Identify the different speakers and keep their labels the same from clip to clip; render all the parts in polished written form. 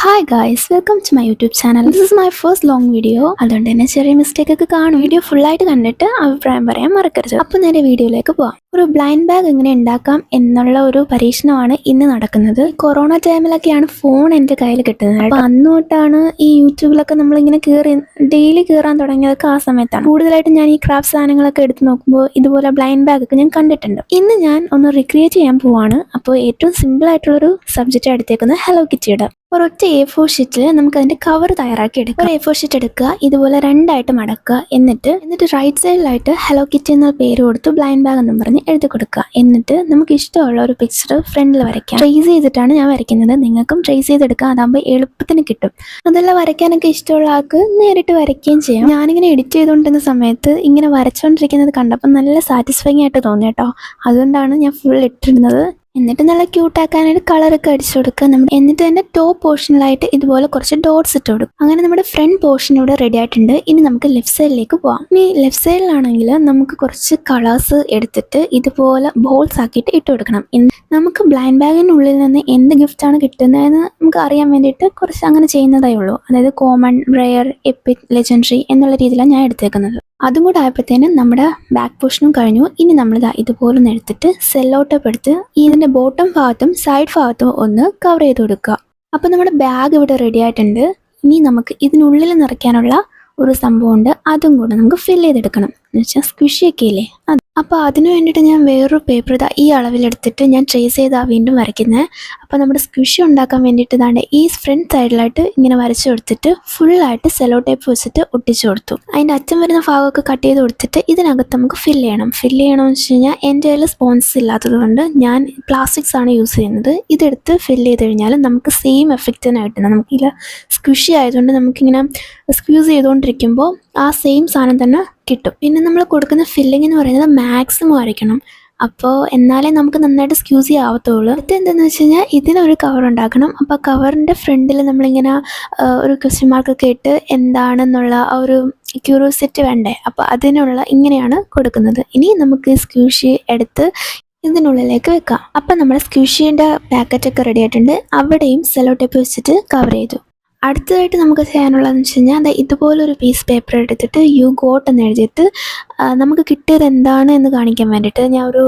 Speaker 1: Hi guys, welcome to my YouTube channel. This is my first long video. അതുകൊണ്ട് തന്നെ ചെറിയ mistake ഒക്കെ കാണും. വീഡിയോ ഫുൾ ആയിട്ട് കണ്ടിട്ട് അഭിപ്രായം പറയാൻ മറക്കരുത്. അപ്പോൾ നേരെ വീഡിയോയിലേക്ക് പോവാം. ഒരു ബ്ലൈൻഡ് ബാഗ് എങ്ങനെ ഉണ്ടാക്കാം എന്നുള്ള ഒരു പരീക്ഷണമാണ് ഇന്ന് നടക്കുന്നത്. കൊറോണ ടൈമിലൊക്കെയാണ് ഫോൺ എൻ്റെ കയ്യിൽ കിട്ടുന്നത്. അപ്പോൾ അന്ന് തൊട്ടാണ് ഈ യൂട്യൂബിലൊക്കെ നമ്മളിങ്ങനെ ഡെയിലി കയറാൻ തുടങ്ങിയതൊക്കെ ആ സമയത്താണ്. കൂടുതലായിട്ട് ഞാൻ ഈ ക്രാഫ്റ്റ് സാധനങ്ങളൊക്കെ എടുത്ത് നോക്കുമ്പോൾ ഇതുപോലെ ബ്ലൈൻഡ് ബാഗ് ഒക്കെ ഞാൻ കണ്ടിട്ടുണ്ട്. ഇന്ന് ഞാൻ ഒന്ന് റിക്രിയേറ്റ് ചെയ്യാൻ പോവാണ്. അപ്പോൾ ഏറ്റവും സിമ്പിൾ ആയിട്ടുള്ളൊരു സബ്ജക്റ്റ് എടുത്തേക്കുന്നത് ഹലോ കിറ്റിയുടെ ഒരൊറ്റ A4 ഷീറ്റിൽ നമുക്ക് അതിന്റെ കവർ തയ്യാറാക്കി എടുക്കാം. ഒരു A4 ഷീറ്റ് എടുക്കുക, ഇതുപോലെ രണ്ടായിട്ട് മടക്കുക, എന്നിട്ട് റൈറ്റ് സൈഡിലായിട്ട് ഹലോ കിറ്റി എന്ന പേര് കൊടുത്ത് ബ്ലൈൻഡ് ബാഗ് എന്നും പറഞ്ഞ് എഴുതി കൊടുക്കുക. എന്നിട്ട് നമുക്ക് ഇഷ്ടമുള്ള ഒരു പിക്ചർ ഫ്രണ്ടിൽ വരയ്ക്കാം. ട്രേസ് ചെയ്തിട്ടാണ് ഞാൻ വരയ്ക്കുന്നത്. നിങ്ങൾക്കും ട്രേസ് ചെയ്തെടുക്കാം, അതാകുമ്പോൾ എളുപ്പത്തിന് കിട്ടും. അതെല്ലാം വരയ്ക്കാനൊക്കെ ഇഷ്ടമുള്ള ആൾക്ക് നേരിട്ട് വരയ്ക്കുകയും ചെയ്യാം. ഞാനിങ്ങനെ എഡിറ്റ് ചെയ്തുകൊണ്ടിരുന്ന സമയത്ത് ഇങ്ങനെ വരച്ചുകൊണ്ടിരിക്കുന്നത് കണ്ടപ്പോൾ നല്ല സാറ്റിസ്ഫൈങ് ആയിട്ട് തോന്നി കേട്ടോ. അതുകൊണ്ടാണ് ഞാൻ ഫുൾ ഇട്ടിരുന്നത്. എന്നിട്ട് നല്ല ക്യൂട്ടാക്കാനായിട്ട് കളറൊക്കെ അടിച്ചു കൊടുക്കുക. എന്നിട്ട് തന്നെ ടോപ്പ് പോർഷനിലായിട്ട് ഇതുപോലെ കുറച്ച് ഡോട്ട്സ് ഇട്ട് കൊടുക്കും. അങ്ങനെ നമ്മുടെ ഫ്രണ്ട് പോർഷൻ ഇവിടെ റെഡി ആയിട്ടുണ്ട്. ഇനി നമുക്ക് ലെഫ്റ്റ് സൈഡിലേക്ക് പോവാം. ഇനി ലെഫ്റ്റ് സൈഡിലാണെങ്കിൽ നമുക്ക് കുറച്ച് കളേഴ്സ് എടുത്തിട്ട് ഇതുപോലെ ബോൾസ് ആക്കിയിട്ട് ഇട്ട് കൊടുക്കണം. നമുക്ക് ബ്ലൈൻഡ് ബാഗിനുള്ളിൽ നിന്ന് എന്ത് ഗിഫ്റ്റാണ് കിട്ടുന്നതെന്ന് നമുക്ക് അറിയാൻ വേണ്ടിയിട്ട് കുറച്ച് അങ്ങനെ ചെയ്യുന്നതേ ഉള്ളൂ. അതായത് കോമൺ, റെയർ, എപ്പിക്, ലെജൻഡറി എന്നുള്ള രീതിയിലാണ് ഞാൻ എടുത്തേക്കുന്നത്. അതും കൂടെ ആയപ്പോഴത്തേനും നമ്മുടെ ബാക്ക് പോർഷനും കഴിഞ്ഞു. ഇനി നമ്മളിതാ ഇതുപോലെ ഒന്ന് എടുത്തിട്ട് സെല്ലോ ടേപ്പ് എടുത്ത് ഇതിൻ്റെ ബോട്ടം ഭാഗത്തും സൈഡ് ഭാഗത്തും ഒന്ന് കവർ ചെയ്ത് കൊടുക്കുക. അപ്പോൾ നമ്മുടെ ബാഗ് ഇവിടെ റെഡി ആയിട്ടുണ്ട്. ഇനി നമുക്ക് ഇതിനുള്ളിൽ നിറയ്ക്കാനുള്ള ഒരു സംഭവമുണ്ട്, അതും കൂടെ നമുക്ക് ഫില്ല് ചെയ്തെടുക്കണം. എന്ന് വെച്ചാൽ സ്ക്വിഷിയൊക്കെ ഇല്ലേ അത്. അപ്പോൾ അതിന് വേണ്ടിയിട്ട് ഞാൻ വേറൊരു പേപ്പർ ഇതാ ഈ അളവിലെടുത്തിട്ട് ഞാൻ ട്രേസ് ചെയ്താൽ വീണ്ടും വരയ്ക്കുന്നത്. അപ്പോൾ നമ്മുടെ സ്ക്വിഷി ഉണ്ടാക്കാൻ വേണ്ടിയിട്ട് ഇതാണ്ട് ഈ ഫ്രണ്ട് സൈഡിലായിട്ട് ഇങ്ങനെ വരച്ച് കൊടുത്തിട്ട് ഫുള്ളായിട്ട് സെല്ലോ ടേപ്പ് വെച്ചിട്ട് ഒട്ടിച്ചു കൊടുത്തു. അതിൻ്റെ അറ്റം വരുന്ന ഭാഗമൊക്കെ കട്ട് ചെയ്ത് കൊടുത്തിട്ട് ഇതിനകത്ത് നമുക്ക് ഫില്ല് ചെയ്യണമെന്ന് വെച്ച് കഴിഞ്ഞാൽ എൻ്റെ കയ്യിൽ സ്പോൺസ് ഇല്ലാത്തത് കൊണ്ട് ഞാൻ പ്ലാസ്റ്റിക്സ് ആണ് യൂസ് ചെയ്യുന്നത്. ഇതെടുത്ത് ഫില്ല് ചെയ്ത് കഴിഞ്ഞാൽ നമുക്ക് സെയിം എഫക്റ്റ് തന്നെ കിട്ടുന്നത്. നമുക്കില്ല സ്ക്വിഷി ആയതുകൊണ്ട് നമുക്കിങ്ങനെ സ്ക്യൂസ് ചെയ്തുകൊണ്ടിരിക്കുമ്പോൾ ആ സെയിം സാധനം തന്നെ കിട്ടും. പിന്നെ നമ്മൾ കൊടുക്കുന്ന ഫില്ലിംഗ് എന്ന് പറയുന്നത് മാക്സിമം ആയിരിക്കണം. അപ്പോൾ എന്നാലേ നമുക്ക് നന്നായിട്ട് സ്ക്യൂസി ആവത്തുള്ളൂ. അടുത്ത് എന്താണെന്ന് വെച്ച് കഴിഞ്ഞാൽ ഇതിനൊരു കവർ ഉണ്ടാക്കണം. അപ്പോൾ കവറിൻ്റെ ഫ്രണ്ടിൽ നമ്മളിങ്ങനെ ഒരു ക്വസ്റ്റ്യൻ മാർക്കൊക്കെ ഇട്ട് എന്താണെന്നുള്ള ആ ഒരു ക്യൂരിയോസിറ്റി വേണ്ടേ, അപ്പോൾ അതിനുള്ള ഇങ്ങനെയാണ് കൊടുക്കുന്നത്. ഇനി നമുക്ക് സ്ക്യൂഷി എടുത്ത് ഇതിനുള്ളിലേക്ക് വെക്കാം. അപ്പം നമ്മുടെ സ്ക്യൂഷീൻ്റെ പാക്കറ്റൊക്കെ റെഡി ആയിട്ടുണ്ട്. അവിടെയും സെല്ലോ ടേപ്പ് വെച്ചിട്ട് കവർ ചെയ്തു. അടുത്തതായിട്ട് നമുക്ക് ചെയ്യാനുള്ളതെന്ന് വെച്ച് കഴിഞ്ഞാൽ അത് ഇതുപോലൊരു പീസ് പേപ്പർ എടുത്തിട്ട് യു ഗോട്ട് എന്ന് എഴുതിയിട്ട് നമുക്ക് കിട്ടിയത് എന്താണ് എന്ന് കാണിക്കാൻ വേണ്ടിയിട്ട് ഞാൻ ഒരു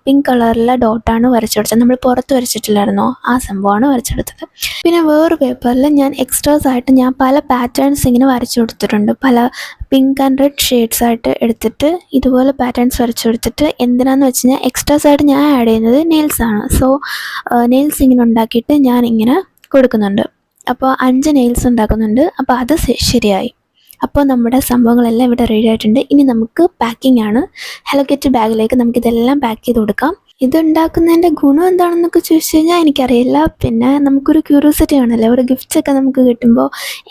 Speaker 1: പിങ്ക് കളറിലെ ഡോട്ടാണ് വരച്ചെടുത്തത്. നമ്മൾ പുറത്ത് വരച്ചിട്ടില്ലായിരുന്നോ, ആ സംഭവമാണ് വരച്ചെടുത്തത്. പിന്നെ വേറൊരു പേപ്പറിൽ ഞാൻ എക്സ്ട്രാസ് ആയിട്ട് ഞാൻ പല പാറ്റേൺസ് ഇങ്ങനെ വരച്ചു കൊടുത്തിട്ടുണ്ട്. പല പിങ്ക് ആൻഡ് റെഡ് ഷെയ്ഡ്സ് ആയിട്ട് എടുത്തിട്ട് ഇതുപോലെ പാറ്റേൺസ് വരച്ചു കൊടുത്തിട്ട് എന്തിനാന്ന് വെച്ച് കഴിഞ്ഞാൽ എക്സ്ട്രാസ് ആയിട്ട് ഞാൻ ആഡ് ചെയ്യുന്നത് നെയിൽസാണ്. സോ നെയിൽസ് ഇങ്ങനെ ഉണ്ടാക്കിയിട്ട് ഞാനിങ്ങനെ കൊടുക്കുന്നുണ്ട്. അപ്പോൾ 5 നെയിൽസ് ഉണ്ടാക്കുന്നുണ്ട്. അപ്പോൾ അത് ശരിയായി. അപ്പോൾ നമ്മുടെ സംഭവങ്ങളെല്ലാം ഇവിടെ റെഡി ആയിട്ടുണ്ട്. ഇനി നമുക്ക് പാക്കിംഗ് ആണ്. ഹലോ കിറ്റി ബാഗിലേക്ക് നമുക്കിതെല്ലാം പാക്ക് ചെയ്ത് കൊടുക്കാം. ഇതുണ്ടാക്കുന്നതിൻ്റെ ഗുണം എന്താണെന്നൊക്കെ ചോദിച്ചു കഴിഞ്ഞാൽ എനിക്കറിയില്ല. പിന്നെ നമുക്കൊരു ക്യൂരിയോസിറ്റി ആണല്ലോ, ഒരു ഗിഫ്റ്റ്സൊക്കെ നമുക്ക് കിട്ടുമ്പോൾ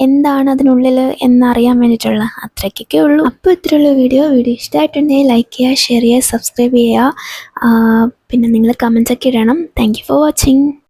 Speaker 1: എന്താണ് അതിനുള്ളിൽ എന്നറിയാൻ വേണ്ടിയിട്ടുള്ള അത്രയ്ക്കൊക്കെ ഉള്ളൂ. അപ്പോൾ ഇത്രയുള്ള വീഡിയോ ഇഷ്ടമായിട്ടുണ്ടെങ്കിൽ ലൈക്ക് ചെയ്യുക, ഷെയർ ചെയ്യുക, സബ്സ്ക്രൈബ് ചെയ്യുക. പിന്നെ നിങ്ങൾ കമൻസൊക്കെ ഇടണം. Thank you for watching.